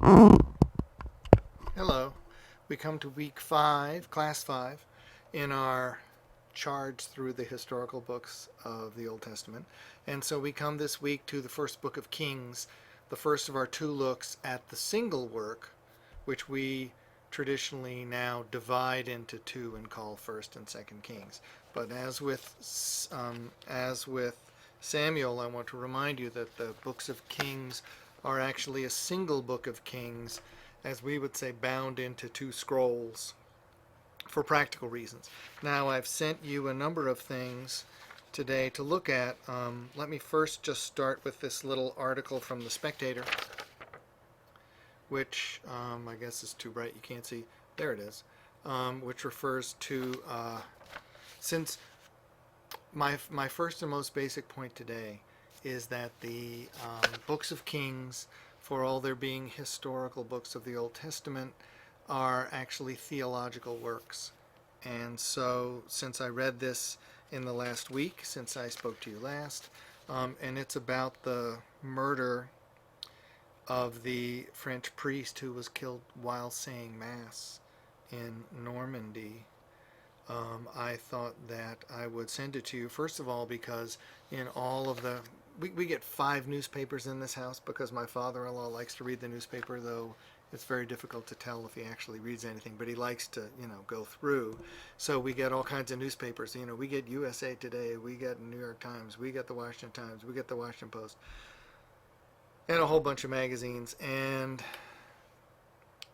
Hello. We come to week 5, class 5, in our charge through the historical books of the Old Testament. And so we come this week to the first book of Kings, the first of our two looks at the single work, which we traditionally now divide into two and call First and Second Kings. But as with Samuel, I want to remind you that the books of Kings are actually a single book of Kings, as we would say, bound into two scrolls for practical reasons. Now, I've sent you a number of things today to look at. Let me first just start with this little article from The Spectator, which I guess is too bright, you can't see. There it is, which refers to, since my first and most basic point today is that the books of Kings, for all their being historical books of the Old Testament, are actually theological works. And so, since I read this in the last week, since I spoke to you last, and it's about the murder of the French priest who was killed while saying Mass in Normandy, I thought that I would send it to you, first of all, because in all of the we get 5 newspapers in this house because my father-in-law likes to read the newspaper, though it's very difficult to tell if he actually reads anything, but he likes to, go through. So we get all kinds of newspapers. We get USA Today, we get New York Times, we get the Washington Times, we get the Washington Post, and a whole bunch of magazines. And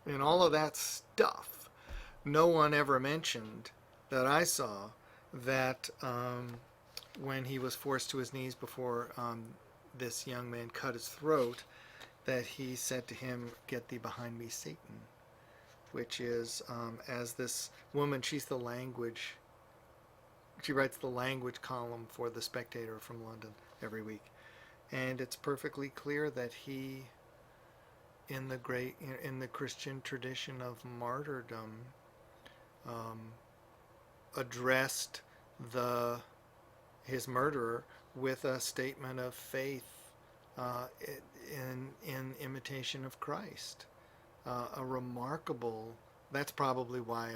in all of that stuff, no one ever mentioned that I saw that when he was forced to his knees before this young man cut his throat, that he said to him, "Get thee behind me, Satan," which is, as this woman, she writes the language column for The Spectator from London every week. And it's perfectly clear that he, in the Christian tradition of martyrdom, addressed his murderer with a statement of faith in imitation of Christ. A remarkable. That's probably why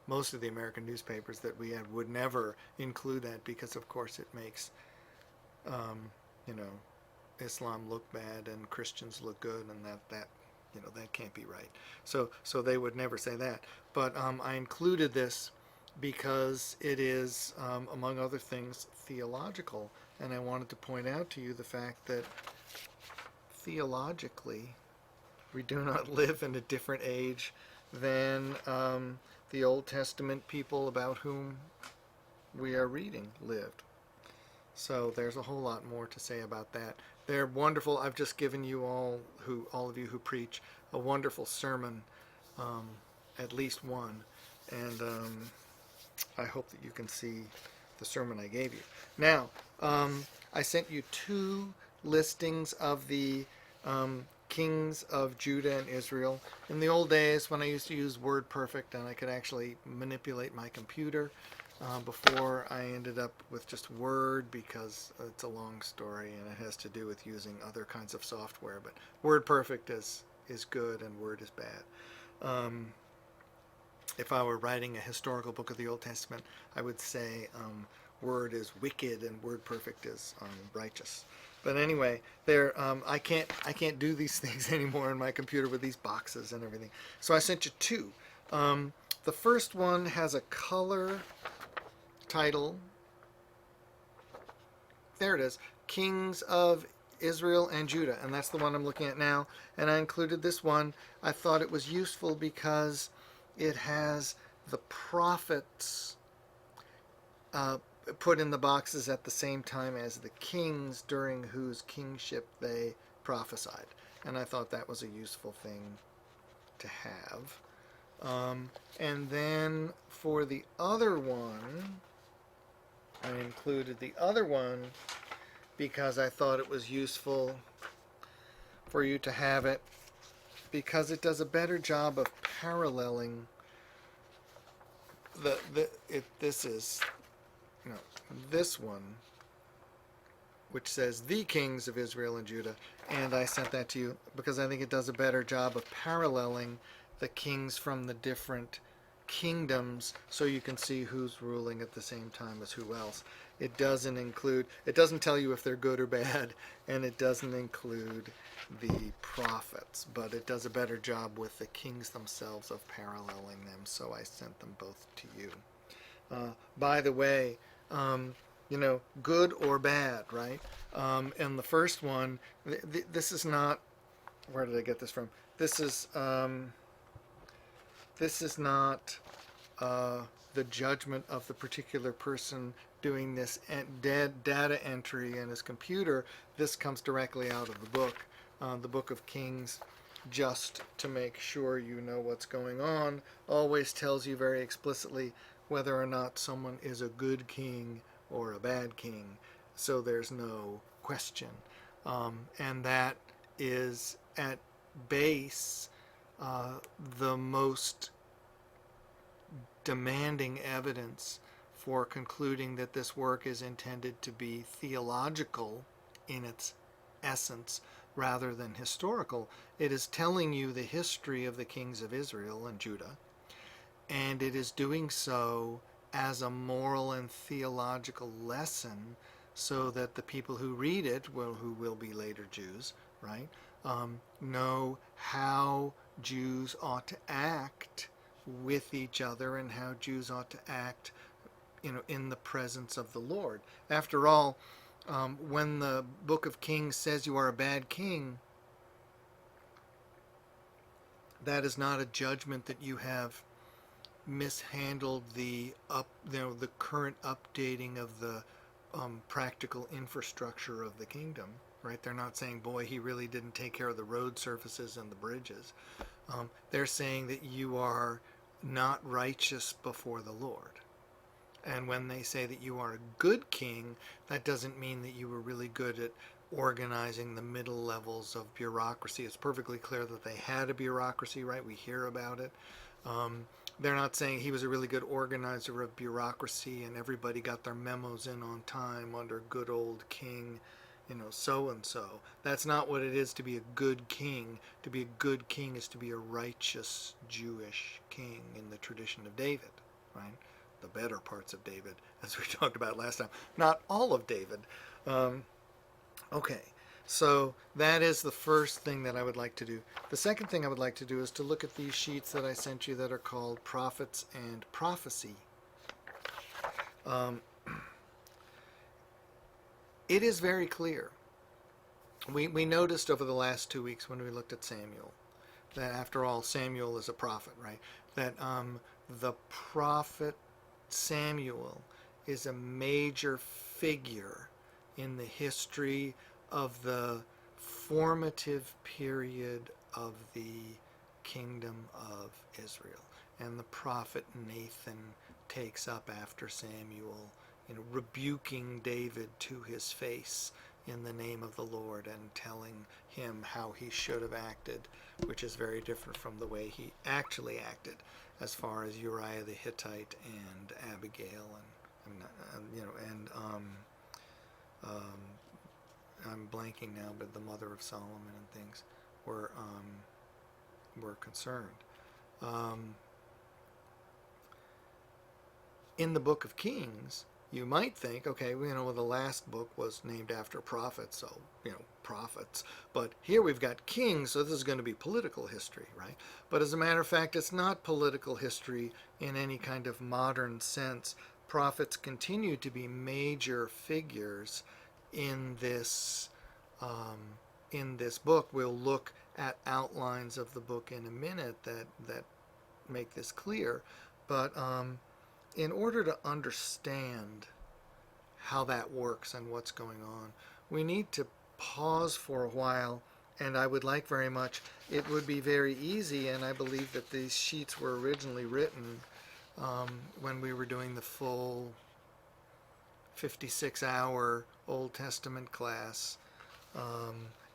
most of the American newspapers that we had would never include that, because of course it makes Islam look bad and Christians look good, and that can't be right. So they would never say that. But I included this because it is, among other things, theological. And I wanted to point out to you the fact that theologically, we do not live in a different age than the Old Testament people about whom we are reading lived. So there's a whole lot more to say about that. They're wonderful. I've just given you all of you who preach, a wonderful sermon, at least one. And I hope that you can see the sermon I gave you. Now, I sent you 2 listings of the kings of Judah and Israel. In the old days, when I used to use WordPerfect and I could actually manipulate my computer, before I ended up with just Word, because it's a long story and it has to do with using other kinds of software. But WordPerfect is good and Word is bad. If I were writing a historical book of the Old Testament, I would say Word is wicked and WordPerfect is righteous. But anyway, I can't do these things anymore on my computer with these boxes and everything. So I sent you 2. The first one has a color title. There it is, Kings of Israel and Judah, and that's the one I'm looking at now. And I included this one. I thought it was useful because it has the prophets put in the boxes at the same time as the kings during whose kingship they prophesied. And I thought that was a useful thing to have. And then for the other one, I included the other one because I thought it was useful for you to have it, because it does a better job of paralleling this one which says the kings of Israel and Judah, and I sent that to you because I think it does a better job of paralleling the kings from the different kingdoms so you can see who's ruling at the same time as who else. It doesn't tell you if they're good or bad, and it doesn't include the prophets, but it does a better job with the kings themselves of paralleling them, so I sent them both to you. By the way, good or bad, right? And the first one, this is not, where did I get this from? This is not the judgment of the particular person doing this data entry in his computer. This comes directly out of the book of Kings, just to make sure you know what's going on. Always tells you very explicitly whether or not someone is a good king or a bad king, so there's no question. And that is at base the most demanding evidence for concluding that this work is intended to be theological in its essence rather than historical. It is telling you the history of the kings of Israel and Judah, and it is doing so as a moral and theological lesson so that the people who read it, who will be later Jews, right, know how Jews ought to act with each other and how Jews ought to act, in the presence of the Lord. After all, when the book of Kings says you are a bad king, that is not a judgment that you have mishandled the current updating of the practical infrastructure of the kingdom, right? They're not saying, boy, he really didn't take care of the road surfaces and the bridges. They're saying that you are not righteous before the Lord. And when they say that you are a good king, that doesn't mean that you were really good at organizing the middle levels of bureaucracy. It's perfectly clear that they had a bureaucracy, right? We hear about it. They're not saying he was a really good organizer of bureaucracy and everybody got their memos in on time under good old king, so-and-so. That's not what it is to be a good king. To be a good king is to be a righteous Jewish king in the tradition of David, right? The better parts of David, as we talked about last time. Not all of David. Okay, so that is the first thing that I would like to do. The second thing I would like to do is to look at these sheets that I sent you that are called Prophets and Prophecy. It is very clear. We noticed over the last 2 weeks when we looked at Samuel that after all, Samuel is a prophet, right? That the prophet Samuel is a major figure in the history of the formative period of the kingdom of Israel. And the prophet Nathan takes up after Samuel, rebuking David to his face in the name of the Lord and telling him how he should have acted, which is very different from the way he actually acted as far as Uriah the Hittite and Abigail I'm blanking now, but the mother of Solomon and things were concerned. In the book of Kings, you might think, okay, well, the last book was named after prophets, so, prophets. But here we've got kings, so this is going to be political history, right? But as a matter of fact, it's not political history in any kind of modern sense. Prophets continue to be major figures in this book. We'll look at outlines of the book in a minute that make this clear. But in order to understand how that works and what's going on, we need to pause for a while, and I would like very much, it would be very easy, and I believe that these sheets were originally written when we were doing the full 56-hour Old Testament class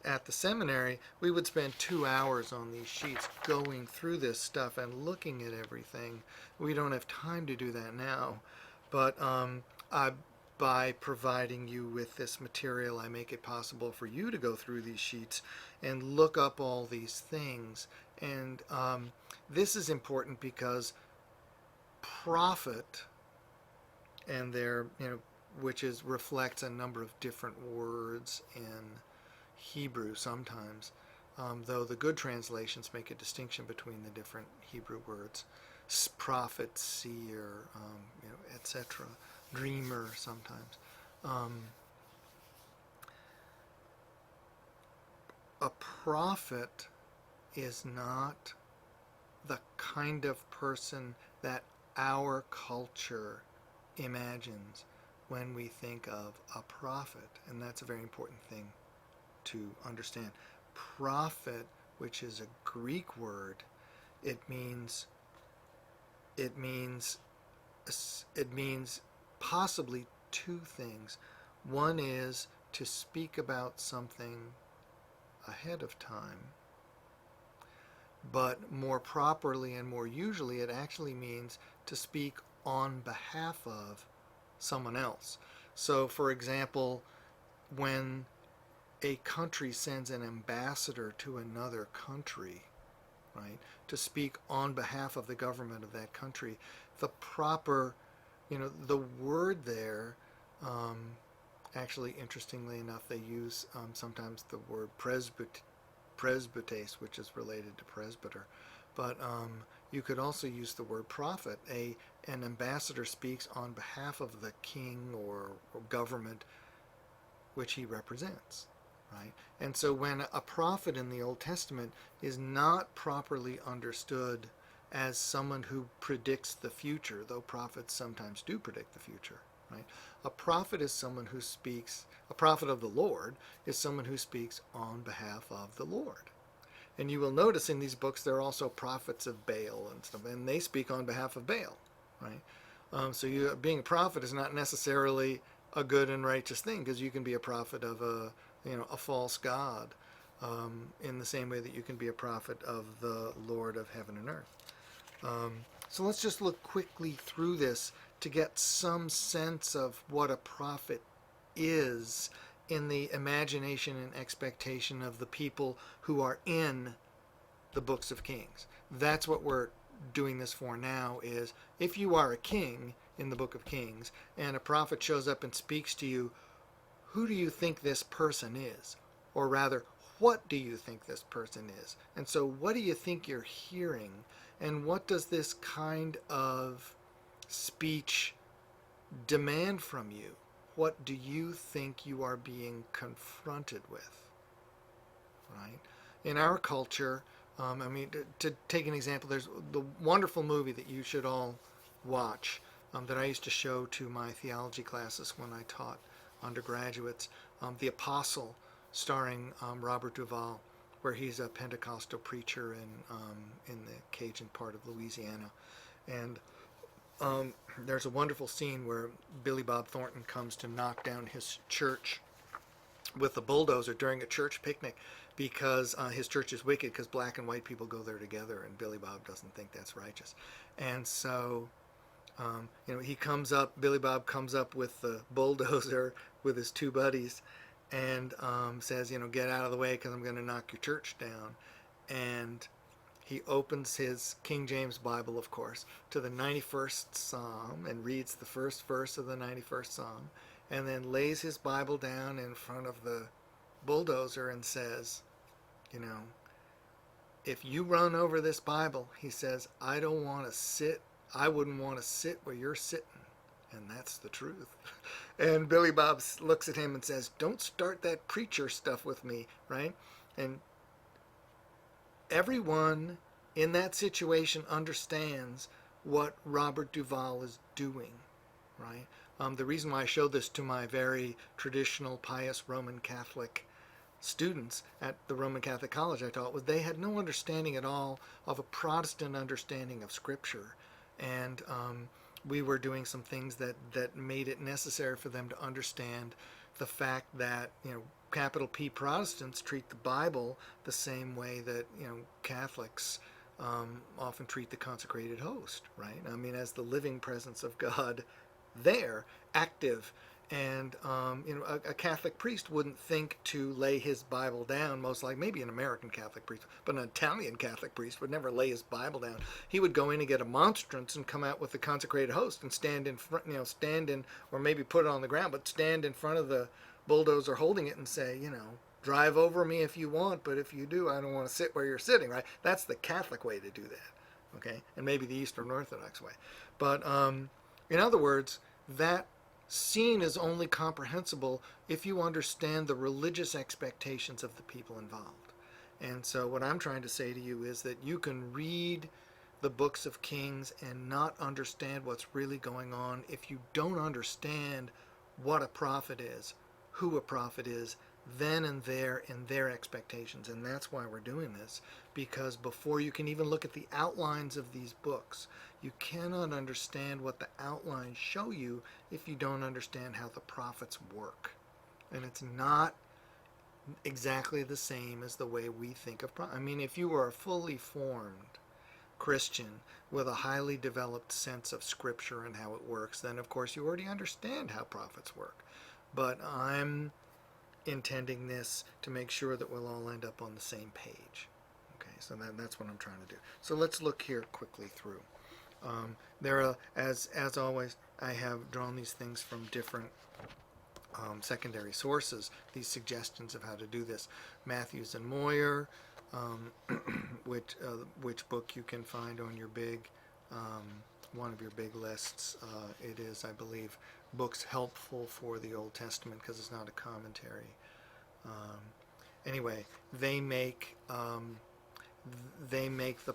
at the seminary. We would spend 2 hours on these sheets going through this stuff and looking at everything. We don't have time to do that now, but by providing you with this material, I make it possible for you to go through these sheets and look up all these things. And this is important because prophet, and there, which reflects a number of different words in Hebrew sometimes, though the good translations make a distinction between the different Hebrew words: prophet, seer, etc., dreamer sometimes. A prophet is not the kind of person that our culture imagines when we think of a prophet, and that's a very important thing to understand. Prophet, which is a Greek word, it means possibly two things. One is to speak about something ahead of time, but more properly and more usually it actually means to speak on behalf of someone else. So, for example, when a country sends an ambassador to another country, right, to speak on behalf of the government of that country, the proper, the word there, actually, interestingly enough, they use sometimes the word presbytes, which is related to presbyter, but you could also use the word prophet. An ambassador speaks on behalf of the king or government which he represents, right? And so when a prophet in the Old Testament is not properly understood as someone who predicts the future, though prophets sometimes do predict the future, right? A prophet is someone who speaks, a prophet of the Lord is someone who speaks on behalf of the Lord. And you will notice in these books there are also prophets of Baal and stuff, and they speak on behalf of Baal, right? So being a prophet is not necessarily a good and righteous thing, because you can be a prophet of a false god, in the same way that you can be a prophet of the Lord of heaven and earth. So let's just look quickly through this to get some sense of what a prophet is in the imagination and expectation of the people who are in the books of Kings. That's what we're doing this for now, is if you are a king in the book of Kings and a prophet shows up and speaks to you, who do you think this person is? Or rather, what do you think this person is? And so what do you think you're hearing? And what does this kind of speech demand from you? What do you think you are being confronted with? Right? In our culture, to take an example, there's the wonderful movie that you should all watch, that I used to show to my theology classes when I taught undergraduates, The Apostle, starring Robert Duvall, where he's a Pentecostal preacher in the Cajun part of Louisiana. And there's a wonderful scene where Billy Bob Thornton comes to knock down his church with a bulldozer during a church picnic, because his church is wicked because black and white people go there together, and Billy Bob doesn't think that's righteous. And so Billy Bob comes up with the bulldozer with his two buddies and says, get out of the way because I'm going to knock your church down. And he opens his King James Bible, of course, to the 91st Psalm and reads the first verse of the 91st Psalm, and then lays his Bible down in front of the bulldozer and says, if you run over this Bible, he says, I wouldn't want to sit where you're sitting. And that's the truth. And Billy Bob looks at him and says, don't start that preacher stuff with me, right? And everyone in that situation understands what Robert Duvall is doing, right? The reason why I showed this to my very traditional, pious Roman Catholic students at the Roman Catholic College I taught was they had no understanding at all of a Protestant understanding of Scripture. And we were doing some things that made it necessary for them to understand the fact that, capital P Protestants treat the Bible the same way that, Catholics often treat the consecrated host, right? As the living presence of God there, active And a Catholic priest wouldn't think to lay his Bible down. Most like maybe an American Catholic priest, but an Italian Catholic priest would never lay his Bible down. He would go in and get a monstrance and come out with the consecrated host and stand in front, or maybe put it on the ground, but stand in front of the bulldozer holding it and say, drive over me if you want, but if you do, I don't want to sit where you're sitting. Right? That's the Catholic way to do that. Okay, and maybe the Eastern Orthodox way, but in other words, that scene is only comprehensible if you understand the religious expectations of the people involved. And so what I'm trying to say to you is that you can read the books of Kings and not understand what's really going on if you don't understand what a prophet is, who a prophet is, then and there in their expectations. And that's why we're doing this, because before you can even look at the outlines of these books, you cannot understand what the outlines show you if you don't understand how the prophets work. And it's not exactly the same as the way we think of prophets. I mean, if you were a fully formed Christian with a highly developed sense of Scripture and how it works, then of course you already understand how prophets work. But I'm intending this to make sure that we'll all end up on the same page. Okay, so that's what I'm trying to do. So let's look here quickly through. There are, as always, I have drawn these things from different secondary sources, these suggestions of how to do this. Matthews and Moyer, which book you can find on your big, one of your big lists. It is, I believe, Books Helpful for the Old Testament, because it's not a commentary. Anyway, they make the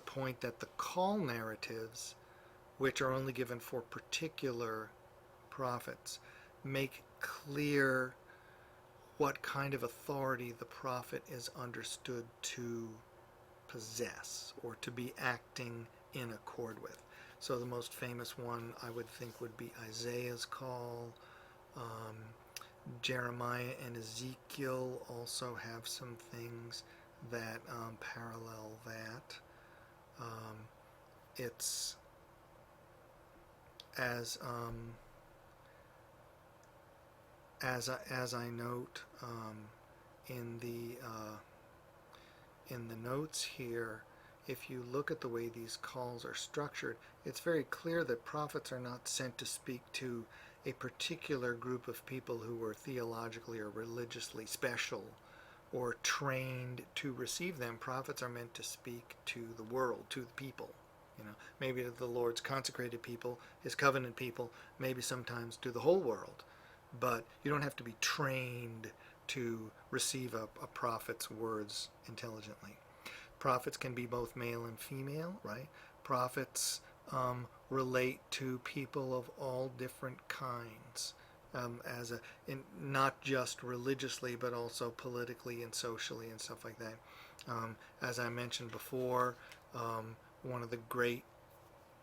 point that the call narratives, which are only given for particular prophets, make clear what kind of authority the prophet is understood to possess or to be acting in accord with. So the most famous one I would think would be Isaiah's call. Jeremiah and Ezekiel also have some things that parallel that. It's as I note in the notes here, if you look at the way these calls are structured, it's very clear that prophets are not sent to speak to a particular group of people who were theologically or religiously special or trained to receive them. Prophets are meant to speak to the world, to the people. Maybe to the Lord's consecrated people, his covenant people, maybe sometimes to the whole world. But you don't have to be trained to receive a prophet's words intelligently. Prophets can be both male and female, right? Prophets relate to people of all different kinds, not just religiously, but also politically and socially and stuff like that. As I mentioned before, one of the great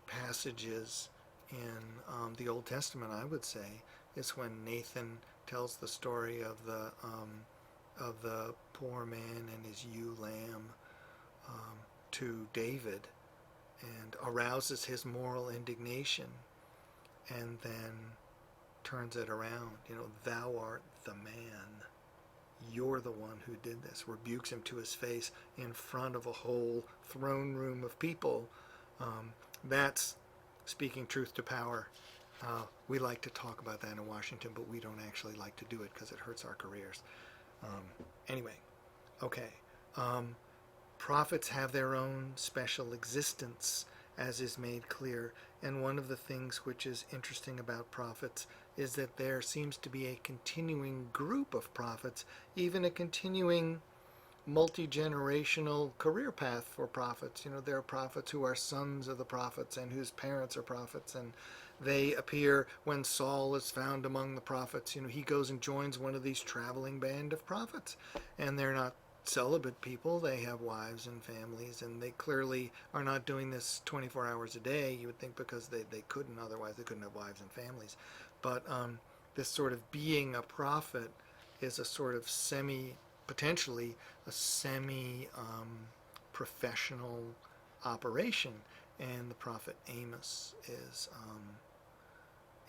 passages in the Old Testament, I would say, is when Nathan tells the story of the poor man and his ewe lamb to David, and arouses his moral indignation, and then turns it around. Thou art the man. You're the one who did this. Rebukes him to his face in front of a whole throne room of people. That's speaking truth to power. We like to talk about that in Washington, but we don't actually like to do it because it hurts our careers. Anyway, okay. Prophets have their own special existence, as is made clear. And one of the things which is interesting about prophets is that there seems to be a continuing group of prophets, even a continuing multi-generational career path for prophets. There are prophets who are sons of the prophets and whose parents are prophets, and they appear when Saul is found among the prophets. He goes and joins one of these traveling band of prophets, and they're not celibate people. They have wives and families, and they clearly are not doing this 24 hours a day, you would think, because they couldn't, otherwise they couldn't have wives and families. But this sort of being a prophet is a sort of potentially a semi professional operation, and the prophet Amos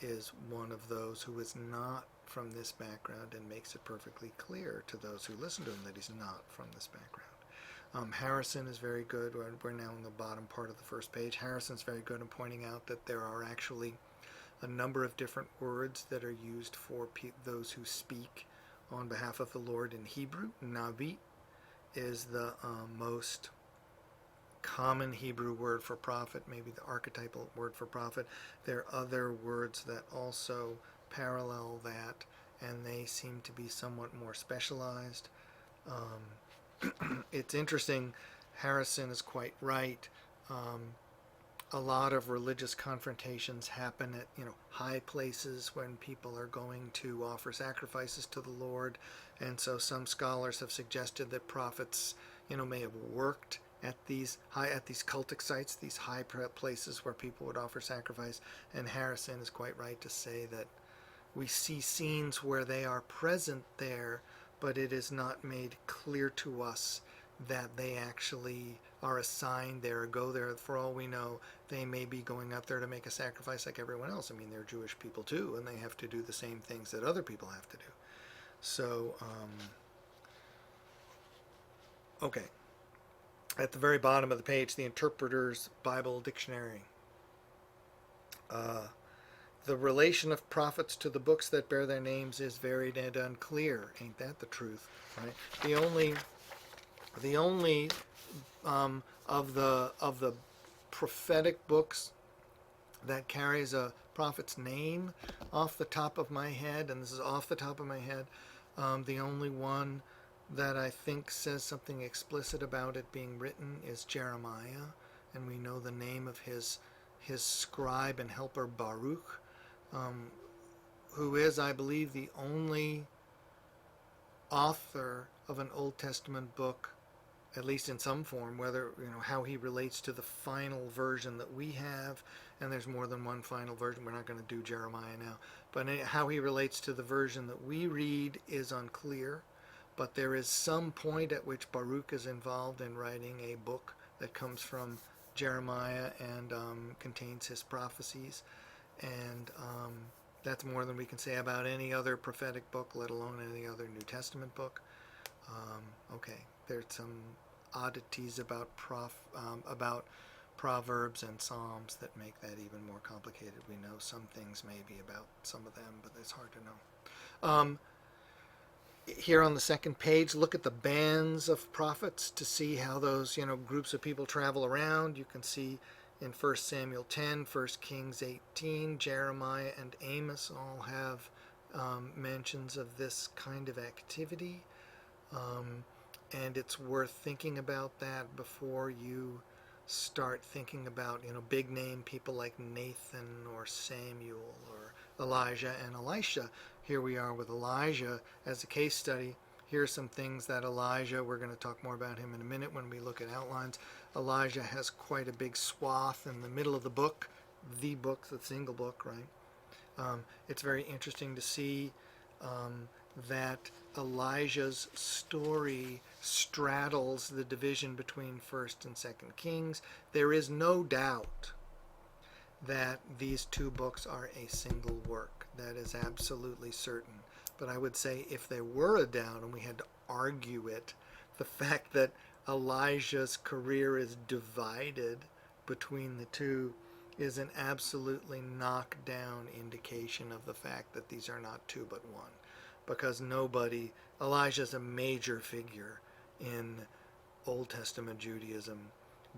is one of those who is not from this background and makes it perfectly clear to those who listen to him that he's not from this background. Harrison is very good. We're now in the bottom part of the first page. Harrison's very good in pointing out that there are actually a number of different words that are used for those who speak on behalf of the Lord in Hebrew. Navi is the most common Hebrew word for prophet, maybe the archetypal word for prophet. There are other words that also parallel that, and they seem to be somewhat more specialized. It's interesting. Harrison is quite right. A lot of religious confrontations happen at high places when people are going to offer sacrifices to the Lord, and so some scholars have suggested that prophets may have worked at these cultic sites, these high places where people would offer sacrifice. And Harrison is quite right to say that we see scenes where they are present there, but it is not made clear to us that they actually are assigned there or go there. For all we know, they may be going up there to make a sacrifice like everyone else. I mean, they're Jewish people too, and they have to do the same things that other people have to do. So, okay. At the very bottom of the page, the Interpreter's Bible Dictionary. The relation of prophets to the books that bear their names is varied and unclear. Ain't that the truth, right? The only of the prophetic books that carries a prophet's name off the top of my head, and this is off the top of my head, the only one that I think says something explicit about it being written is Jeremiah, and we know the name of his scribe and helper Baruch, who is, I believe, the only author of an Old Testament book, at least in some form, whether how he relates to the final version that we have, and there's more than one final version. We're not going to do Jeremiah now, but how he relates to the version that we read is unclear. But there is some point at which Baruch is involved in writing a book that comes from Jeremiah and contains his prophecies, and that's more than we can say about any other prophetic book, let alone any other New Testament book. Okay, there's some oddities about Proverbs and Psalms that make that even more complicated. We know some things maybe about some of them, but it's hard to know. Here on the second page, look at the bands of prophets to see how those groups of people travel around. You can see in 1 Samuel 10, 1 Kings 18, Jeremiah and Amos all have mentions of this kind of activity. And it's worth thinking about that before you start thinking about big name people like Nathan or Samuel or Elijah and Elisha. Here we are with Elijah as a case study. Here are some things that Elijah, we're going to talk more about him in a minute when we look at outlines. Elijah has quite a big swath in the middle of the book, the single book, right? It's very interesting to see that Elijah's story straddles the division between 1st and 2nd Kings. There is no doubt that these two books are a single work. That is absolutely certain. But I would say if there were a doubt and we had to argue it, the fact that Elijah's career is divided between the two is an absolutely knockdown indication of the fact that these are not two but one. Because Elijah's a major figure in Old Testament Judaism,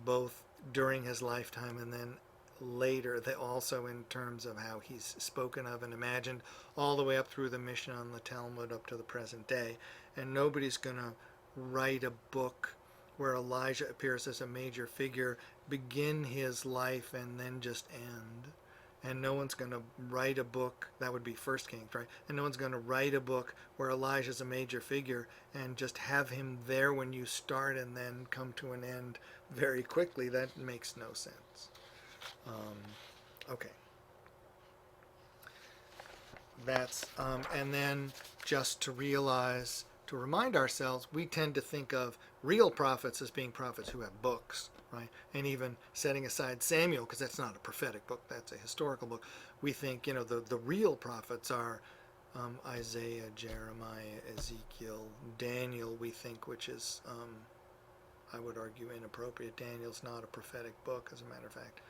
both during his lifetime and then later, also in terms of how he's spoken of and imagined all the way up through the Mishnah and the Talmud up to the present day. And nobody's going to write a book where Elijah appears as a major figure, begin his life, and then just end. And no one's going to write a book, that would be 1 Kings, right? And no one's going to write a book where Elijah's a major figure and just have him there when you start and then come to an end very quickly. That makes no sense. Okay. That's, and then just to to remind ourselves, we tend to think of real prophets as being prophets who have books, right? And even setting aside Samuel, because that's not a prophetic book, that's a historical book, we think, the real prophets are Isaiah, Jeremiah, Ezekiel, Daniel, we think, which is, I would argue, inappropriate. Daniel's not a prophetic book, as a matter of fact.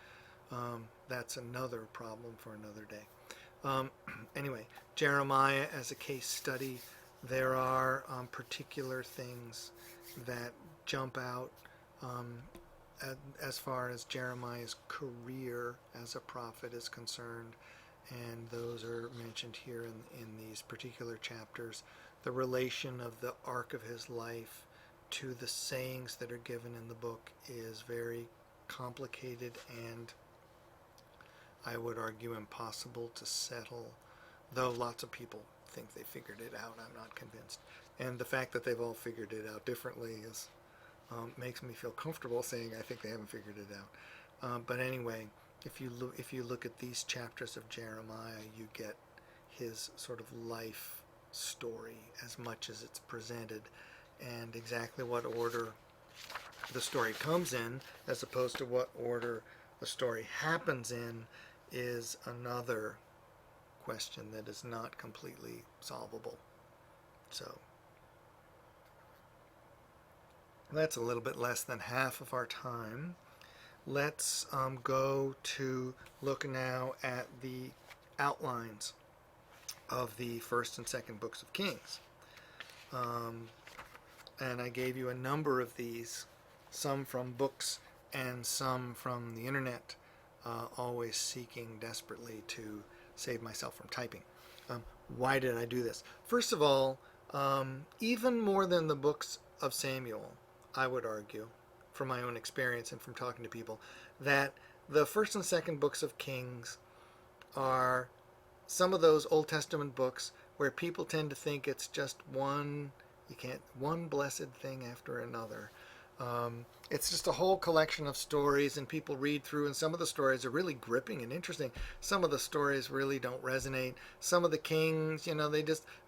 That's another problem for another day. Anyway, Jeremiah as a case study, there are particular things that jump out as far as Jeremiah's career as a prophet is concerned, and those are mentioned here in these particular chapters. The relation of the arc of his life to the sayings that are given in the book is very complicated and, I would argue, impossible to settle, though lots of people think they figured it out. I'm not convinced. And the fact that they've all figured it out differently is makes me feel comfortable saying I think they haven't figured it out. But anyway, if you look at these chapters of Jeremiah, you get his sort of life story as much as it's presented, and exactly what order the story comes in as opposed to what order the story happens in is another question that is not completely solvable. So that's a little bit less than half of our time. Let's go to look now at the outlines of the first and second books of Kings. And I gave you a number of these, some from books and some from the internet, always seeking desperately to save myself from typing. Why did I do this? First of all, even more than the books of Samuel, I would argue, from my own experience and from talking to people, that the first and second books of Kings are some of those Old Testament books where people tend to think it's just one blessed thing after another. It's just a whole collection of stories, and people read through, and some of the stories are really gripping and interesting. Some of the stories really don't resonate. Some of the kings,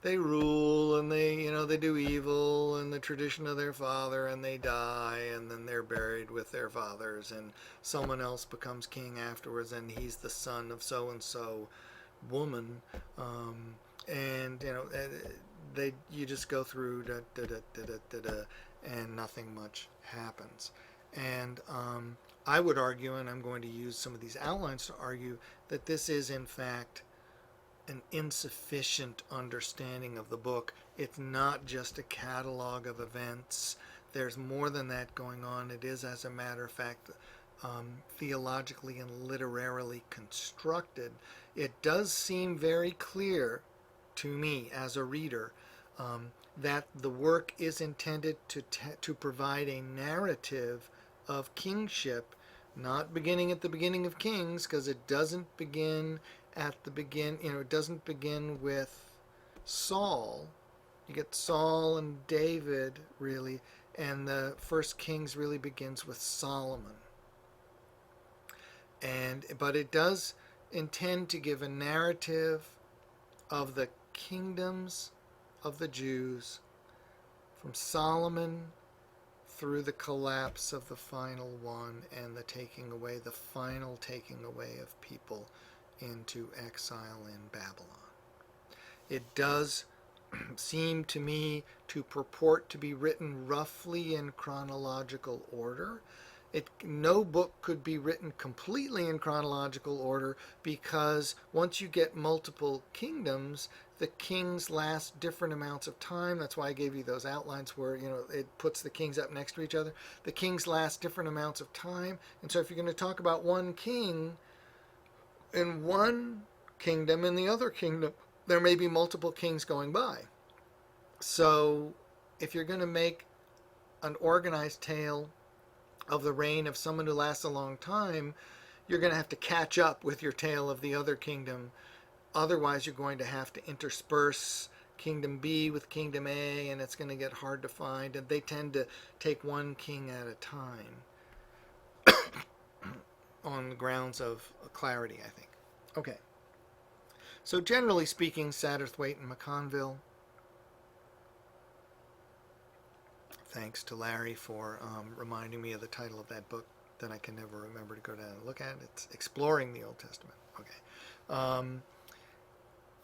they rule, and they do evil in the tradition of their father, and they die, and then they're buried with their fathers, and someone else becomes king afterwards, and he's the son of so-and-so woman, and you just go through and nothing much happens. And I would argue, and I'm going to use some of these outlines to argue, that this is in fact an insufficient understanding of the book. It's not just a catalog of events. There's more than that going on. It is, as a matter of fact, theologically and literarily constructed. It does seem very clear to me as a reader that the work is intended to provide a narrative of kingship, not beginning at the beginning of Kings, because it doesn't begin at the begin. It doesn't begin with Saul. You get Saul and David really, and the first Kings really begins with Solomon. But it does intend to give a narrative of the kingdoms of the Jews from Solomon through the collapse of the final one and the final taking away of people into exile in Babylon. It does seem to me to purport to be written roughly in chronological order. No book could be written completely in chronological order, because once you get multiple kingdoms, the kings last different amounts of time. That's why I gave you those outlines where it puts the kings up next to each other. The kings last different amounts of time, and so if you're going to talk about one king in one kingdom, in the other kingdom there may be multiple kings going by. So if you're going to make an organized tale of the reign of someone who lasts a long time, you're going to have to catch up with your tale of the other kingdom. Otherwise, you're going to have to intersperse Kingdom B with Kingdom A, and it's going to get hard to find. And they tend to take one king at a time on the grounds of clarity, I think. Okay. So generally speaking, Satterthwaite and McConville thanks to Larry for reminding me of the title of that book that I can never remember to go down and look at. It's Exploring the Old Testament. Okay.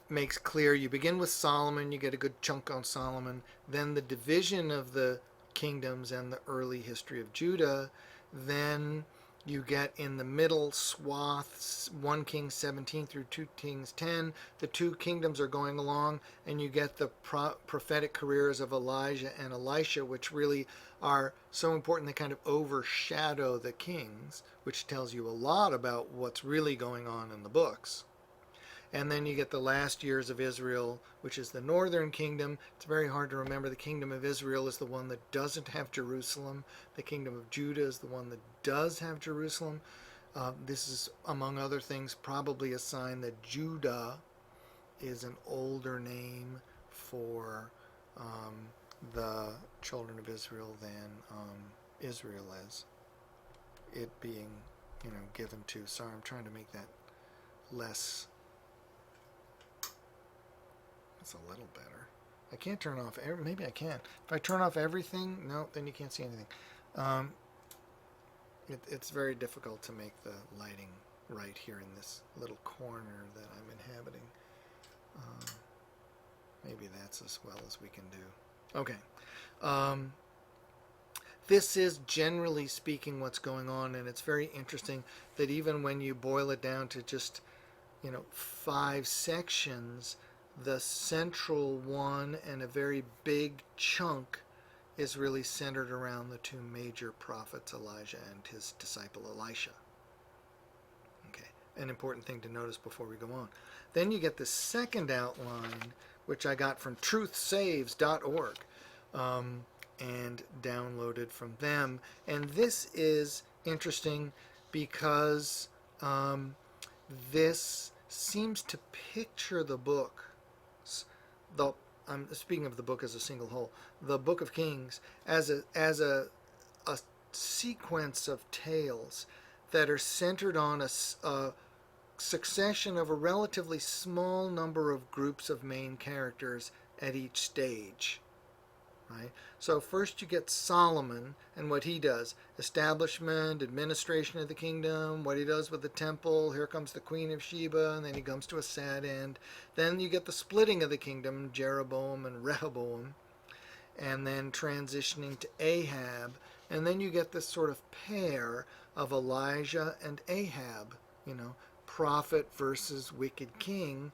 Makes clear you begin with Solomon, you get a good chunk on Solomon, then the division of the kingdoms and the early history of Judah, then you get in the middle swaths 1 Kings 17 through 2 Kings 10. The two kingdoms are going along, and you get the prophetic careers of Elijah and Elisha, which really are so important they kind of overshadow the kings, which tells you a lot about what's really going on in the books. And then you get the last years of Israel, which is the northern kingdom. It's very hard to remember. The kingdom of Israel is the one that doesn't have Jerusalem. The kingdom of Judah is the one that does have Jerusalem. This is, among other things, probably a sign that Judah is an older name for the children of Israel than Israel is. It being, given to. Sorry, I'm trying to make that less. It's a little better. I can't turn off. Maybe I can. If I turn off everything, no, then you can't see anything. It's very difficult to make the lighting right here in this little corner that I'm inhabiting. Maybe that's as well as we can do. Okay. This is generally speaking what's going on, and it's very interesting that even when you boil it down to just 5 sections, the central one and a very big chunk is really centered around the 2 major prophets, Elijah and his disciple Elisha. Okay, an important thing to notice before we go on. Then you get the second outline, which I got from truthsaves.org and downloaded from them. And this is interesting because this seems to picture the book. I'm speaking of the book as a single whole, the Book of Kings, as a sequence of tales that are centered on a succession of a relatively small number of groups of main characters at each stage. Right? So first you get Solomon and what he does. Establishment, administration of the kingdom, what he does with the temple. Here comes the Queen of Sheba, and then he comes to a sad end. Then you get the splitting of the kingdom, Jeroboam and Rehoboam, and then transitioning to Ahab. And then you get this sort of pair of Elijah and Ahab, prophet versus wicked king.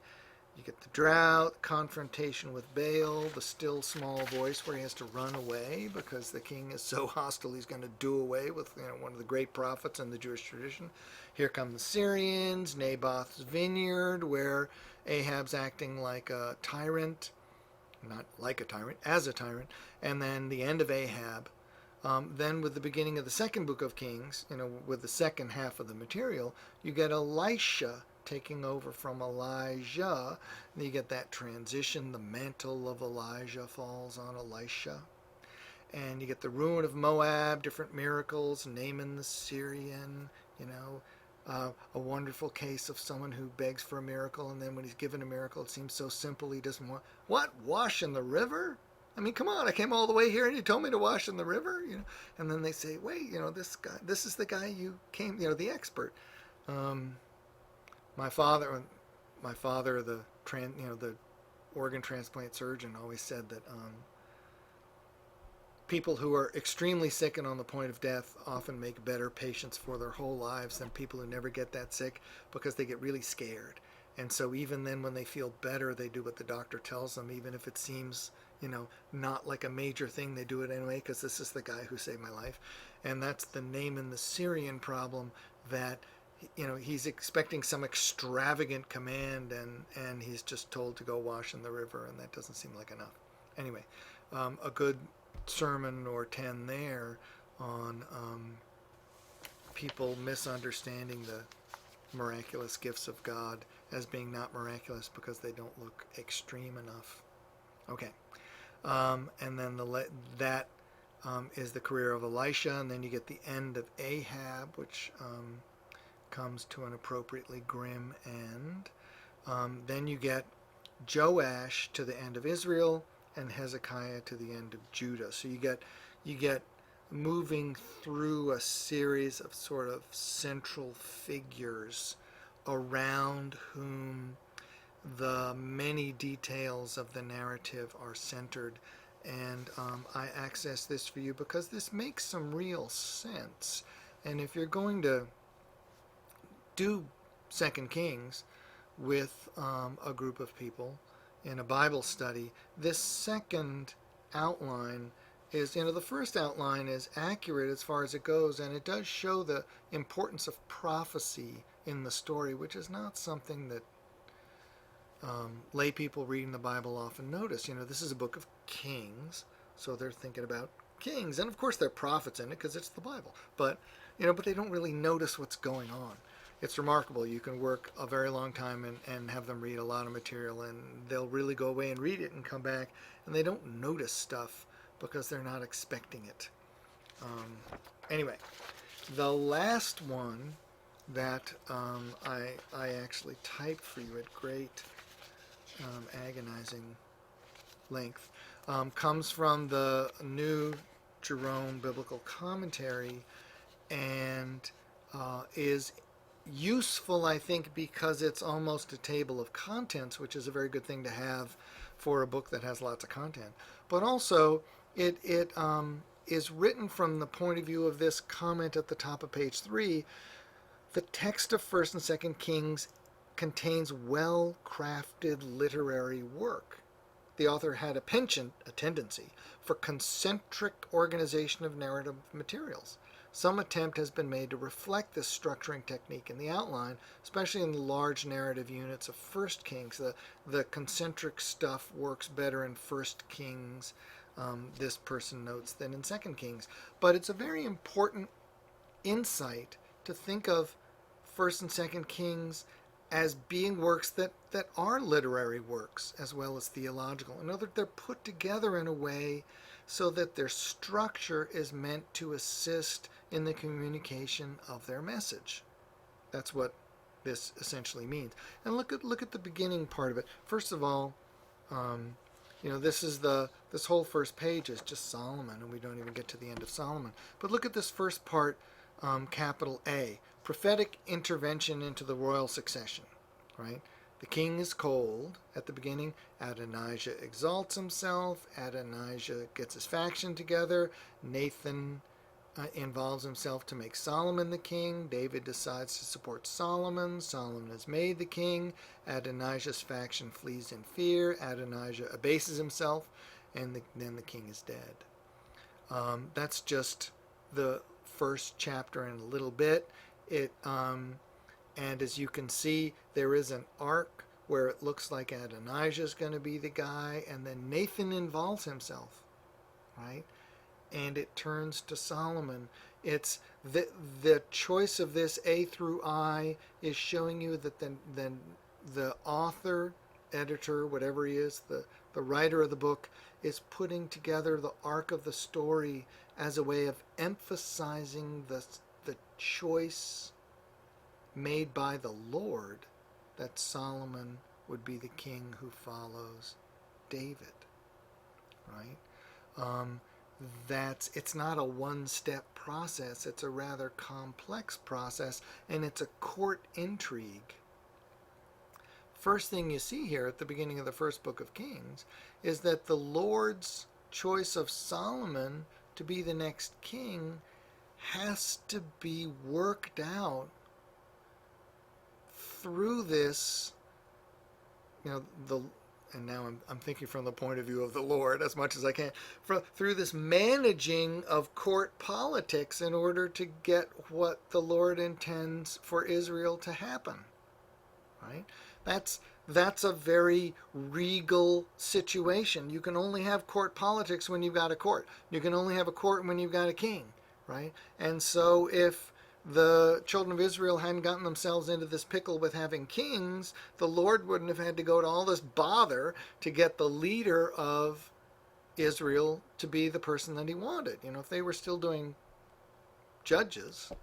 You get the drought, confrontation with Baal, the still small voice where he has to run away because the king is so hostile he's going to do away with one of the great prophets in the Jewish tradition. Here come the Syrians, Naboth's vineyard, where Ahab's acting like a tyrant, not like a tyrant, as a tyrant, and then the end of Ahab. Then with the beginning of the second book of Kings, with the second half of the material, you get Elisha taking over from Elijah. And you get that transition. The mantle of Elijah falls on Elisha. And you get the ruin of Moab, different miracles, Naaman the Syrian, a wonderful case of someone who begs for a miracle, and then when he's given a miracle, it seems so simple he doesn't want, what, wash in the river? I mean, come on, I came all the way here and you told me to wash in the river? And then they say, wait, this is the guy you came, the expert. My father, the organ transplant surgeon, always said that people who are extremely sick and on the point of death often make better patients for their whole lives than people who never get that sick because they get really scared. And so even then when they feel better, they do what the doctor tells them, even if it seems, not like a major thing, they do it anyway because this is the guy who saved my life. And that's the Naaman the Syrian problem, that he's expecting some extravagant command and he's just told to go wash in the river, and that doesn't seem like enough. Anyway, a good sermon or 10 there on people misunderstanding the miraculous gifts of God as being not miraculous because they don't look extreme enough. Okay, and then that is the career of Elisha, and then you get the end of Ahab, which comes to an appropriately grim end. Then you get Joash to the end of Israel and Hezekiah to the end of Judah. So you you get moving through a series of sort of central figures around whom the many details of the narrative are centered. And I access this for you because this makes some real sense. And if you're going to do Second Kings with a group of people in a Bible study, this second outline is, the first outline is accurate as far as it goes, and it does show the importance of prophecy in the story, which is not something that lay people reading the Bible often notice. This is a book of kings, so they're thinking about kings, and of course there are prophets in it because it's the Bible. But but they don't really notice what's going on. It's remarkable. You can work a very long time and have them read a lot of material, and they'll really go away and read it and come back, and they don't notice stuff because they're not expecting it. Anyway, the last one that I actually typed for you at great agonizing length comes from the New Jerome Biblical Commentary, and is useful, I think, because it's almost a table of contents, which is a very good thing to have for a book that has lots of content. But also, it is written from the point of view of this comment at the top of page 3. The text of 1st and 2nd Kings contains well-crafted literary work. The author had a tendency for concentric organization of narrative materials. Some attempt has been made to reflect this structuring technique in the outline, especially in the large narrative units of 1st Kings. The concentric stuff works better in 1st Kings, this person notes, than in 2nd Kings. But it's a very important insight to think of 1st and 2nd Kings as being works that are literary works as well as theological. In other words, they're put together in a way so that their structure is meant to assist in the communication of their message. That's what this essentially means. And look at the beginning part of it. First of all, this whole first page is just Solomon, and we don't even get to the end of Solomon. But look at this first part, capital A, prophetic intervention into the royal succession, right? The king is cold at the beginning. Adonijah exalts himself. Adonijah gets his faction together. Nathan involves himself to make Solomon the king. David decides to support Solomon. Solomon is made the king. Adonijah's faction flees in fear. Adonijah abases himself, and then the king is dead. That's just the first chapter in a little bit. And as you can see, there is an arc where it looks like Adonijah is going to be the guy, and then Nathan involves himself, right? And it turns to Solomon. It's the choice of this A through I is showing you that the author, editor, whatever he is, the writer of the book, is putting together the arc of the story as a way of emphasizing the choice made by the Lord that Solomon would be the king who follows David, right? It's not a one-step process. It's a rather complex process, and it's a court intrigue. First thing you see here at the beginning of the first book of Kings is that the Lord's choice of Solomon to be the next king has to be worked out through this, and now I'm thinking from the point of view of the Lord as much as I can, through this managing of court politics in order to get what the Lord intends for Israel to happen, right? That's a very regal situation. You can only have court politics when you've got a court. You can only have a court when you've got a king, right? And so if the children of Israel hadn't gotten themselves into this pickle with having kings, the Lord wouldn't have had to go to all this bother to get the leader of Israel to be the person that he wanted. If they were still doing judges, it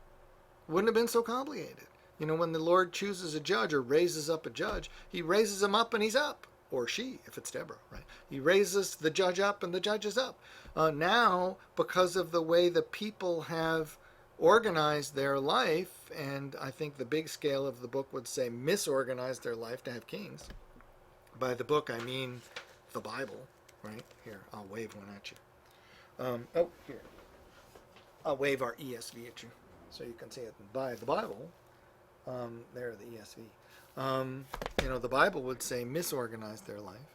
wouldn't have been so complicated. When the Lord chooses a judge or raises up a judge, he raises him up and he's up. or she, if it's Deborah, right? He raises the judge up, and the judge is up. Now, because of the way the people have organized their life, and I think the big scale of the book would say misorganized their life to have kings. By the book, I mean the Bible, right? Here, I'll wave one at you. Here. I'll wave our ESV at you so you can see it. By the Bible, there, the ESV. The Bible would say misorganized their life.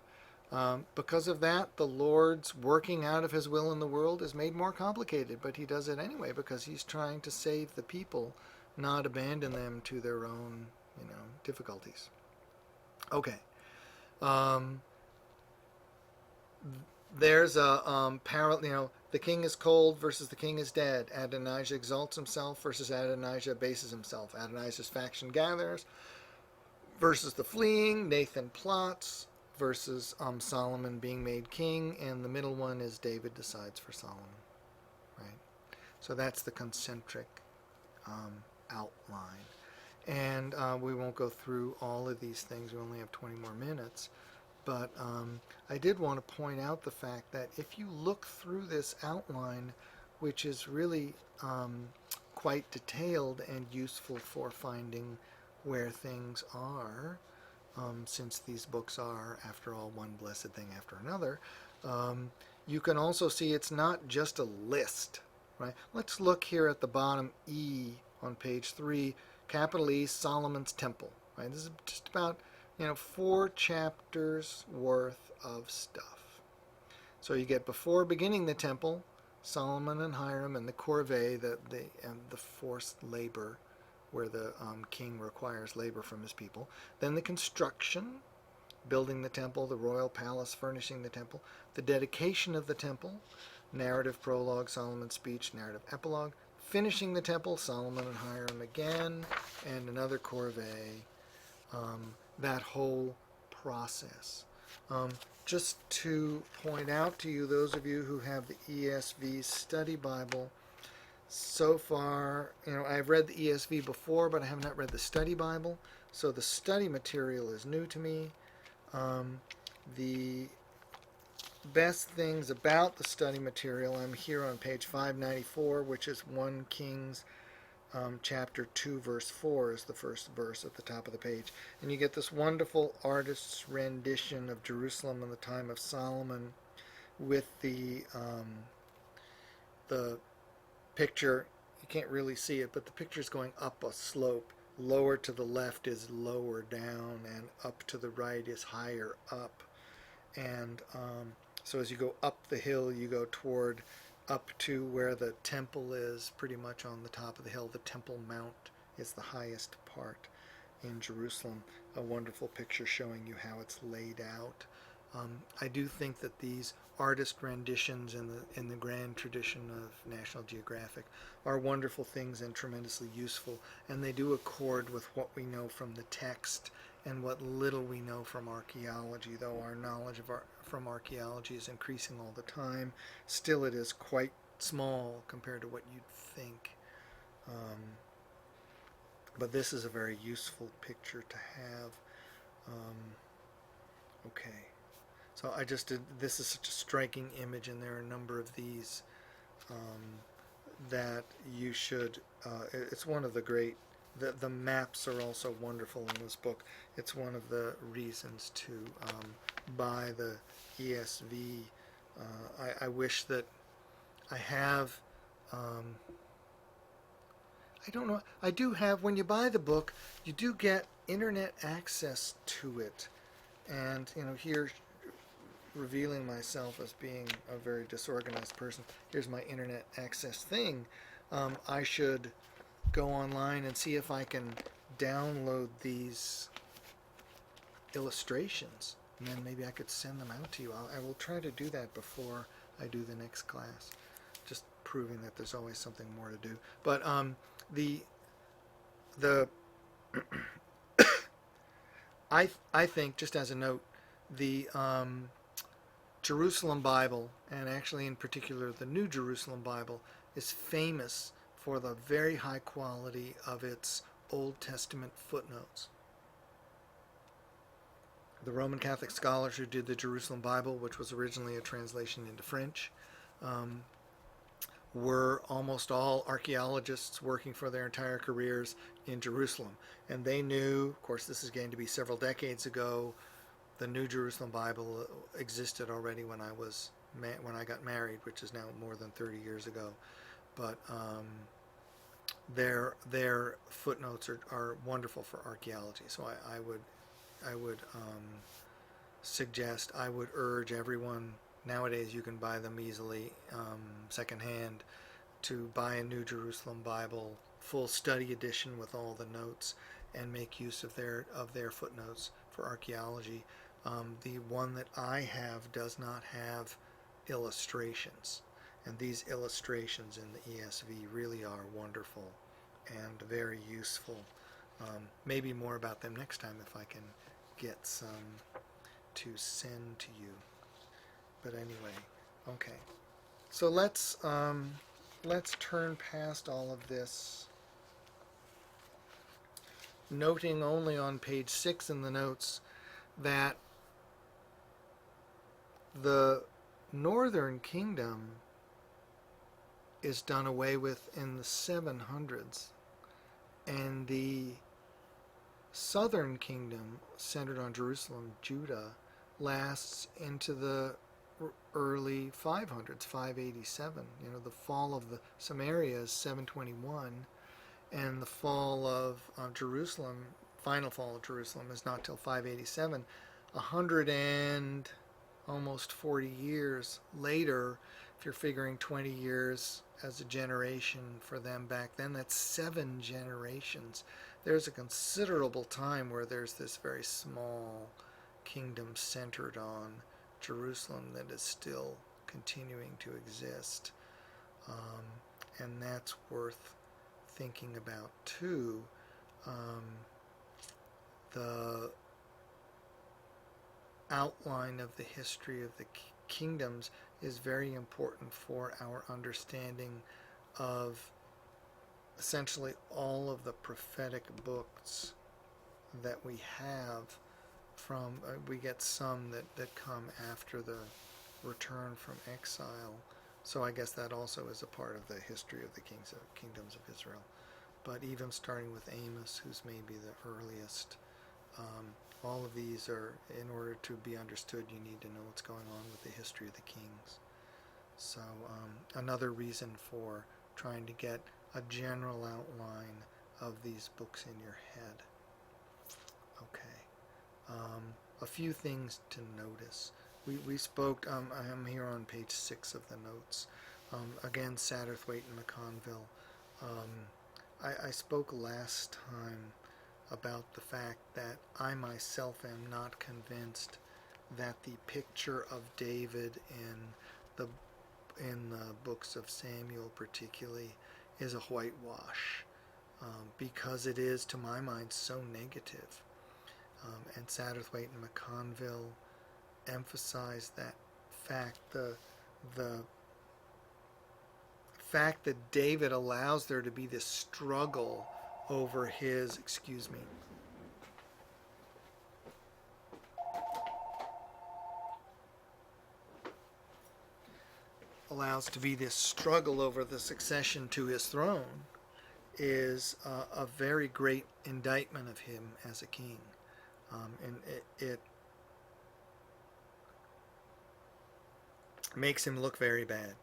Because of that, the Lord's working out of his will in the world is made more complicated, but he does it anyway because he's trying to save the people, not abandon them to their own, difficulties. Okay. There's a parallel, the king is cold versus the king is dead. Adonijah exalts himself versus Adonijah abases himself. Adonijah's faction gathers versus the fleeing. Nathan plots versus Solomon being made king. And the middle one is David decides for Solomon. Right? So that's the concentric outline. And we won't go through all of these things. We only have 20 more minutes. But I did want to point out the fact that if you look through this outline, which is really quite detailed and useful for finding where things are, since these books are, after all, one blessed thing after another, you can also see it's not just a list, right? Let's look here at the bottom E on page 3, capital E, Solomon's Temple, right? This is just about 4 chapters worth of stuff. So you get before beginning the temple, Solomon and Hiram and the corvée, the forced labor, where the king requires labor from his people. Then the construction, building the temple, the royal palace, furnishing the temple, the dedication of the temple, narrative prologue, Solomon's speech, narrative epilogue, finishing the temple, Solomon and Hiram again, and another corvée. That whole process. Just to point out to you, those of you who have the ESV Study Bible, so far, I've read the ESV before, but I have not read the Study Bible, so the study material is new to me. The best things about the study material, I'm here on page 594, which is 1 Kings chapter 2 verse 4 is the first verse at the top of the page, and you get this wonderful artist's rendition of Jerusalem in the time of Solomon with the picture. You can't really see it, but the picture is going up a slope. Lower to the left is lower down, and up to the right is higher up. And so as you go up the hill, you go toward up to where the temple is, pretty much on the top of the hill. The Temple Mount is the highest part in Jerusalem. A wonderful picture showing you how it's laid out. I do think that these artist renditions in the grand tradition of National Geographic are wonderful things and tremendously useful, and they do accord with what we know from the text and what little we know from archaeology. Though our knowledge from archaeology is increasing all the time, still it is quite small compared to what you'd think. But this is a very useful picture to have. Okay. So I just did, this is such a striking image, and there are a number of these that you should, it's one of the great, the maps are also wonderful in this book. It's one of the reasons to buy the ESV. I wish that I have, I don't know, I do have, when you buy the book, you do get internet access to it. And, here, revealing myself as being a very disorganized person, here's my internet access thing. I should go online and see if I can download these illustrations, and then maybe I could send them out to you. I will try to do that before I do the next class, just proving that there's always something more to do. But the I think, just as a note, the Jerusalem Bible, and actually in particular the New Jerusalem Bible, is famous for the very high quality of its Old Testament footnotes. The Roman Catholic scholars who did the Jerusalem Bible, which was originally a translation into French, um, were almost all archaeologists working for their entire careers in Jerusalem. And they knew, of course, this is going to be several decades ago, the New Jerusalem Bible existed already when I got married, which is now more than 30 years ago. But their footnotes are wonderful for archaeology. So I would suggest, I would urge everyone. Nowadays, you can buy them easily secondhand, to buy a New Jerusalem Bible, full study edition with all the notes, and make use of their footnotes for archaeology. The one that I have does not have illustrations, and these illustrations in the ESV really are wonderful and very useful. Maybe more about them next time if I can get some to send to you. But anyway, okay. So let's turn past all of this, noting only on page 6 in the notes that the northern kingdom is done away with in the 700s, and the southern kingdom, centered on Jerusalem, Judah, lasts into the early 500s, 587. The fall of the Samaria is 721, and the fall of Jerusalem, final fall of Jerusalem, is not till 587. 100 and almost 40 years later, if you're figuring 20 years as a generation for them back then, that's 7 generations. There's a considerable time where there's this very small kingdom centered on Jerusalem that is still continuing to exist. And that's worth thinking about too. The outline of the history of the kingdoms is very important for our understanding of essentially all of the prophetic books that we have from, we get some that come after the return from exile. So I guess that also is a part of the history of the kingdoms of Israel. But even starting with Amos, who's maybe the earliest, all of these are, in order to be understood, you need to know what's going on with the history of the kings. So another reason for trying to get a general outline of these books in your head. Okay. A few things to notice. We spoke, I'm here on page 6 of the notes. Again, Satterthwaite and McConville. I spoke last time about the fact that I myself am not convinced that the picture of David in the books of Samuel particularly is a whitewash, because it is, to my mind, so negative. And Satterthwaite and McConville emphasize that fact, the fact that David allows there to be this struggle over his, allows to be this struggle over the succession to his throne is a very great indictment of him as a king. And it makes him look very bad.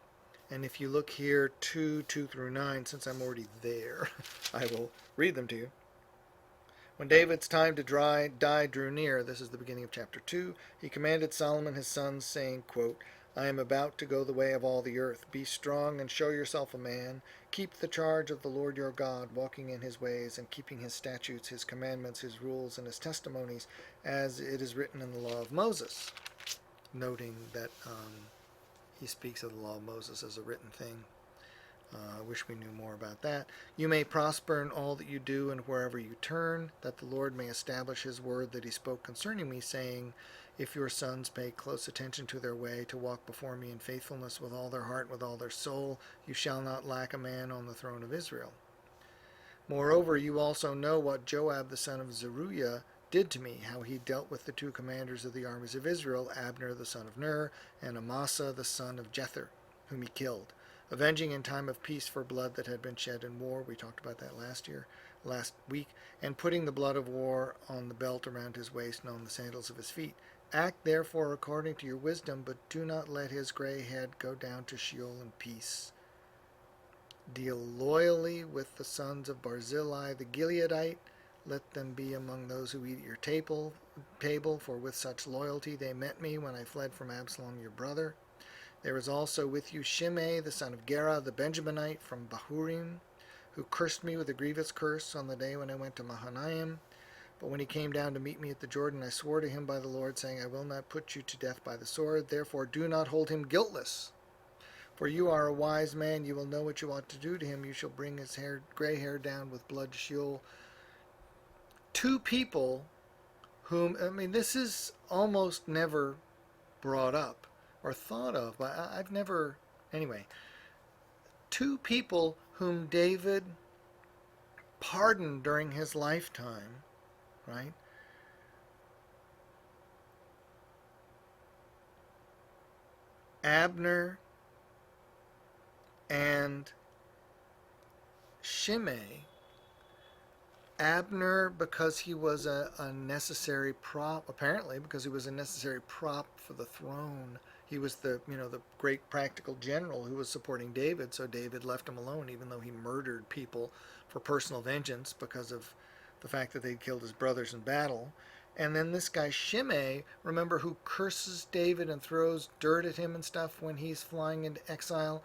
And if you look here, 2 through 9, since I'm already there, I will read them to you. When David's time to die drew near, this is the beginning of chapter 2, he commanded Solomon his son, saying, quote, I am about to go the way of all the earth. Be strong and show yourself a man. Keep the charge of the Lord your God, walking in his ways and keeping his statutes, his commandments, his rules, and his testimonies, as it is written in the law of Moses. Noting that he speaks of the law of Moses as a written thing. I wish we knew more about that. You may prosper in all that you do and wherever you turn, that the Lord may establish his word that he spoke concerning me, saying, if your sons pay close attention to their way, to walk before me in faithfulness with all their heart, with all their soul, you shall not lack a man on the throne of Israel. Moreover, you also know what Joab the son of Zeruiah did to me, how he dealt with the two commanders of the armies of Israel, Abner the son of Ner, and Amasa the son of Jether, whom he killed, avenging in time of peace for blood that had been shed in war. We talked about that last week, and putting the blood of war on the belt around his waist and on the sandals of his feet. Act therefore according to your wisdom, but do not let his gray head go down to Sheol in peace. Deal loyally with the sons of Barzillai the Gileadite. Let them be among those who eat at your table, for with such loyalty they met me when I fled from Absalom your brother. There is also with you Shimei the son of Gera the Benjaminite from Bahurim, who cursed me with a grievous curse on the day when I went to Mahanaim. But when he came down to meet me at the Jordan, I swore to him by the Lord, saying, I will not put you to death by the sword. Therefore do not hold him guiltless. For you are a wise man, you will know what you ought to do to him. You shall bring his gray hair down with blood to Sheol. Two people whom, this is almost never brought up or thought of, but I've never, anyway. Two people whom David pardoned during his lifetime, right? Abner and Shimei. Abner, because he was a necessary prop, apparently because he was a necessary prop for the throne. He was the great practical general who was supporting David, so David left him alone, even though he murdered people for personal vengeance because of the fact that they'd killed his brothers in battle. And then this guy Shimei, remember, who curses David and throws dirt at him and stuff when he's flying into exile,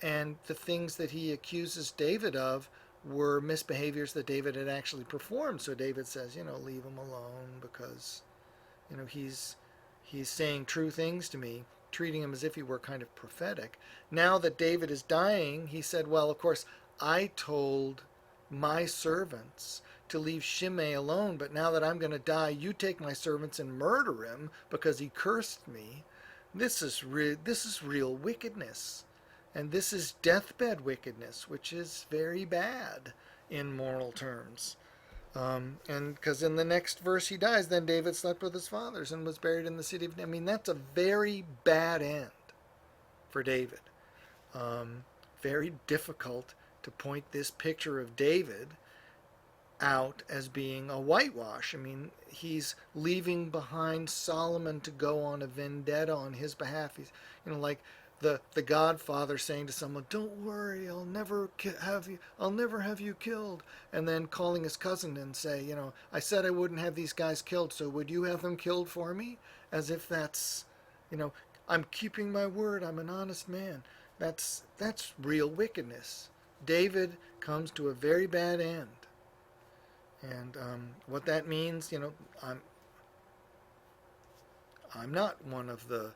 and the things that he accuses David of were misbehaviors that David had actually performed. So David says, leave him alone because, he's saying true things to me, treating him as if he were kind of prophetic. Now that David is dying, he said, well, of course, I told my servants to leave Shimei alone, but now that I'm going to die, you take my servants and murder him because he cursed me. This is real wickedness. And this is deathbed wickedness, which is very bad in moral terms. And because in the next verse he dies, then David slept with his fathers and was buried in the city of... that's a very bad end for David. Very difficult to point this picture of David out as being a whitewash. He's leaving behind Solomon to go on a vendetta on his behalf. He's, like the Godfather saying to someone, "Don't worry, I'll never have you killed," and then calling his cousin and say, "I said I wouldn't have these guys killed, so would you have them killed for me?" As if that's, I'm keeping my word. I'm an honest man. That's real wickedness. David comes to a very bad end. And what that means, I'm not one of the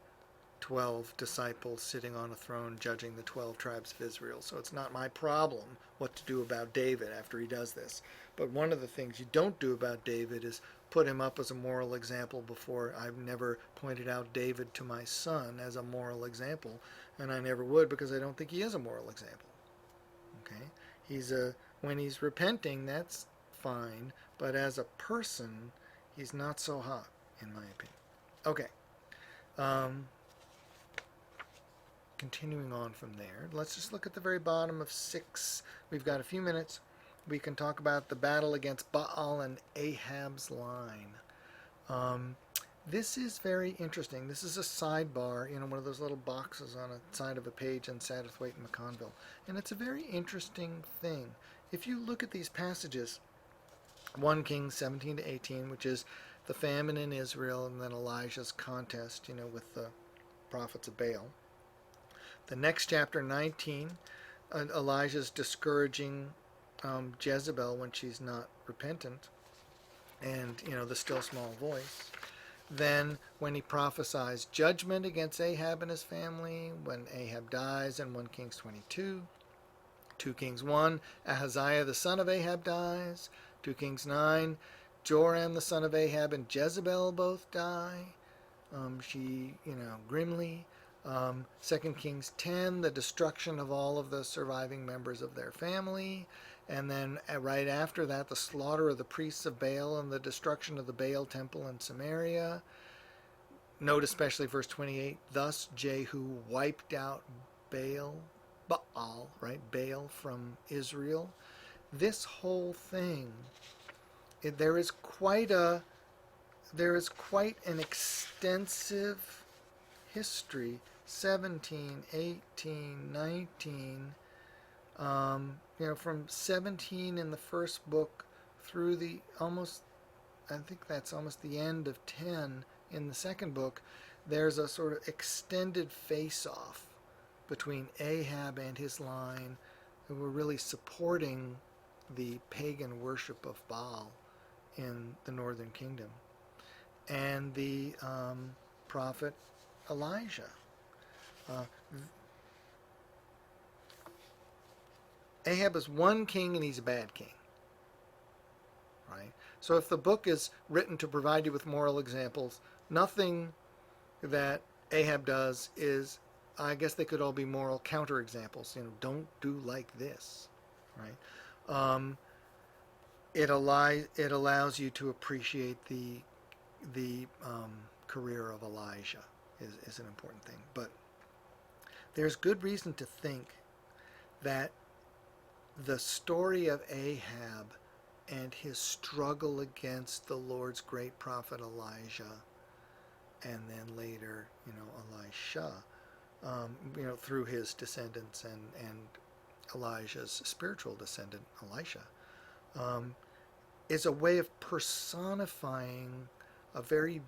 12 disciples sitting on a throne judging the 12 tribes of Israel, so it's not my problem what to do about David after he does this. But one of the things you don't do about David is put him up as a moral example before. I've never pointed out David to my son as a moral example, and I never would, because I don't think he is a moral example. Okay? When he's repenting, that's fine, but as a person, he's not so hot, in my opinion. Okay. Continuing on from there, let's just look at the very bottom of 6. We've got a few minutes. We can talk about the battle against Baal and Ahab's line. This is very interesting. This is a sidebar, one of those little boxes on a side of a page in Satterthwaite and McConville. And it's a very interesting thing. If you look at these passages, 1 Kings 17 to 18, which is the famine in Israel, and then Elijah's contest, with the prophets of Baal. The next chapter, 19, Elijah's discouraging Jezebel when she's not repentant, and, the still small voice. Then when he prophesies judgment against Ahab and his family, when Ahab dies in 1 Kings 22. 2 Kings 1, Ahaziah the son of Ahab dies. 2 Kings 9, Joram the son of Ahab and Jezebel both die. Grimly. 2 Kings 10, the destruction of all of the surviving members of their family. And then right after that, the slaughter of the priests of Baal and the destruction of the Baal temple in Samaria. Note especially verse 28, thus Jehu wiped out Baal, right? Baal from Israel. This whole thing, there is quite an extensive history, 17, 18, 19, from 17 in the first book through I think that's almost the end of 10 in the second book. There's a sort of extended face-off between Ahab and his line, who were really supporting the pagan worship of Baal in the northern kingdom, and the prophet Elijah. Ahab is one king and he's a bad king, right? So if the book is written to provide you with moral examples, nothing that Ahab does is, I guess they could all be moral counterexamples. Don't do like this, right? It allows you to appreciate the career of Elijah is an important thing. But there's good reason to think that the story of Ahab and his struggle against the Lord's great prophet Elijah, and then later, Elisha, through his descendants and Elijah's spiritual descendant, Elisha, is a way of personifying a very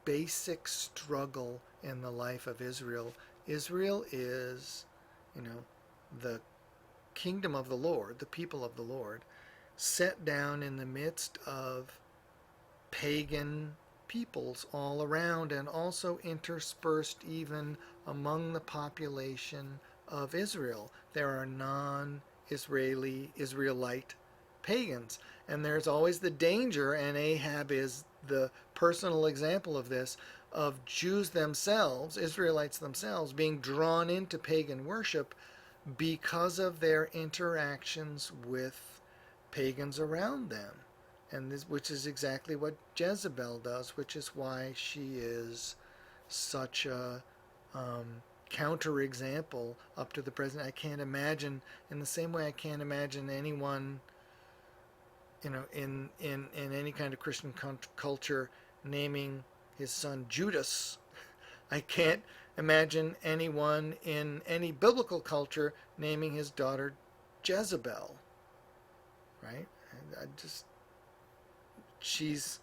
basic struggle in the life of Israel. Israel is, the kingdom of the Lord, the people of the Lord, set down in the midst of pagan peoples all around, and also interspersed even among the population of Israel. There are Israelite pagans, and there's always the danger, and Ahab is the personal example of this, of Jews themselves, Israelites themselves, being drawn into pagan worship because of their interactions with pagans around them, which is exactly what Jezebel does, which is why she is such a counterexample up to the present. I can't imagine, in the same way I can't imagine anyone, in any kind of Christian culture naming his son Judas. I can't imagine anyone in any biblical culture naming his daughter Jezebel, right? She's,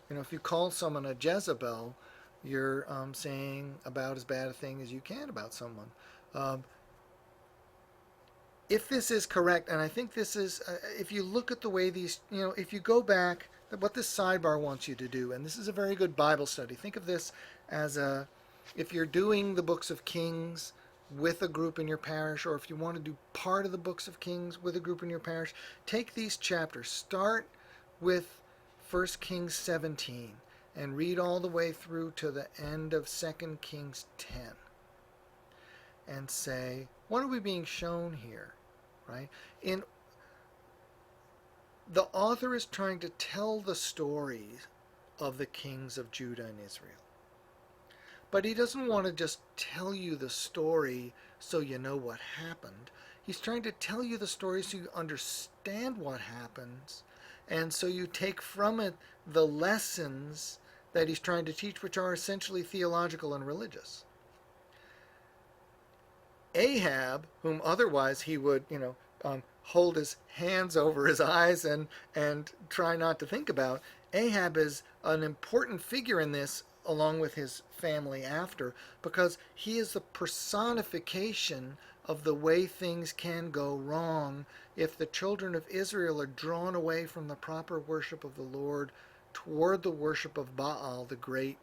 if you call someone a Jezebel, you're saying about as bad a thing as you can about someone. If this is correct, and I think this is, if you look at the way these, if you go back, what this sidebar wants you to do, and this is a very good Bible study. Think of this as if you're doing the books of Kings with a group in your parish, or if you want to do part of the books of Kings with a group in your parish, take these chapters. Start with 1 Kings 17 and read all the way through to the end of 2 Kings 10 and say, what are we being shown here, right? The author is trying to tell the stories of the kings of Judah and Israel. But he doesn't want to just tell you the story so you know what happened. He's trying to tell you the story so you understand what happens, and so you take from it the lessons that he's trying to teach, which are essentially theological and religious. Ahab, whom otherwise he would, hold his hands over his eyes and try not to think about, Ahab is an important figure in this, along with his family after, because he is the personification of the way things can go wrong if the children of Israel are drawn away from the proper worship of the Lord toward the worship of Baal, the great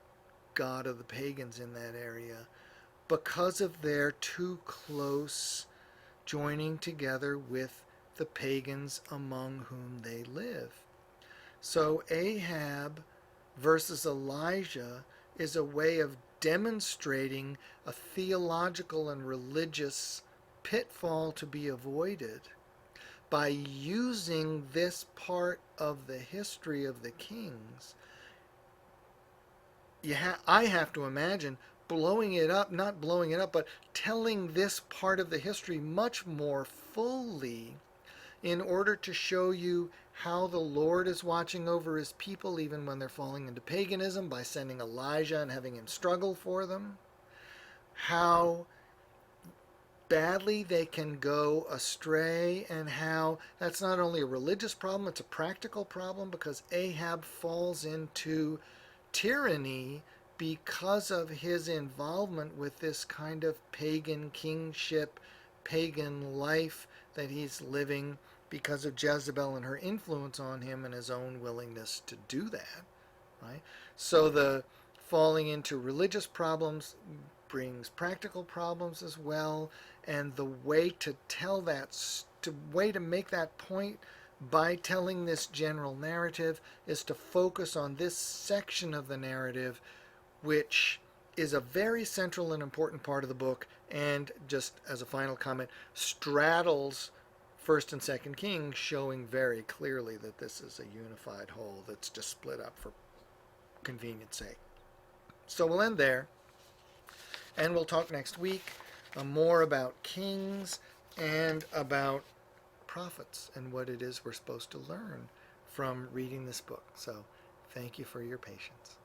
god of the pagans in that area, because of their too close joining together with the pagans among whom they live. So Ahab versus Elijah is a way of demonstrating a theological and religious pitfall to be avoided, by using this part of the history of the kings, I have to imagine blowing it up, not blowing it up, but telling this part of the history much more fully in order to show you how the Lord is watching over his people even when they're falling into paganism by sending Elijah and having him struggle for them. How badly they can go astray, and how that's not only a religious problem, it's a practical problem, because Ahab falls into tyranny because of his involvement with this kind of pagan kingship, pagan life that he's living because of Jezebel and her influence on him and his own willingness to do that, right? So the falling into religious problems brings practical problems as well, and the way to tell that, way to make that point by telling this general narrative is to focus on this section of the narrative, which is a very central and important part of the book, and just as a final comment, straddles First and Second Kings, showing very clearly that this is a unified whole that's just split up for convenience sake. So we'll end there, and we'll talk next week more about kings and about prophets and what it is we're supposed to learn from reading this book. So thank you for your patience.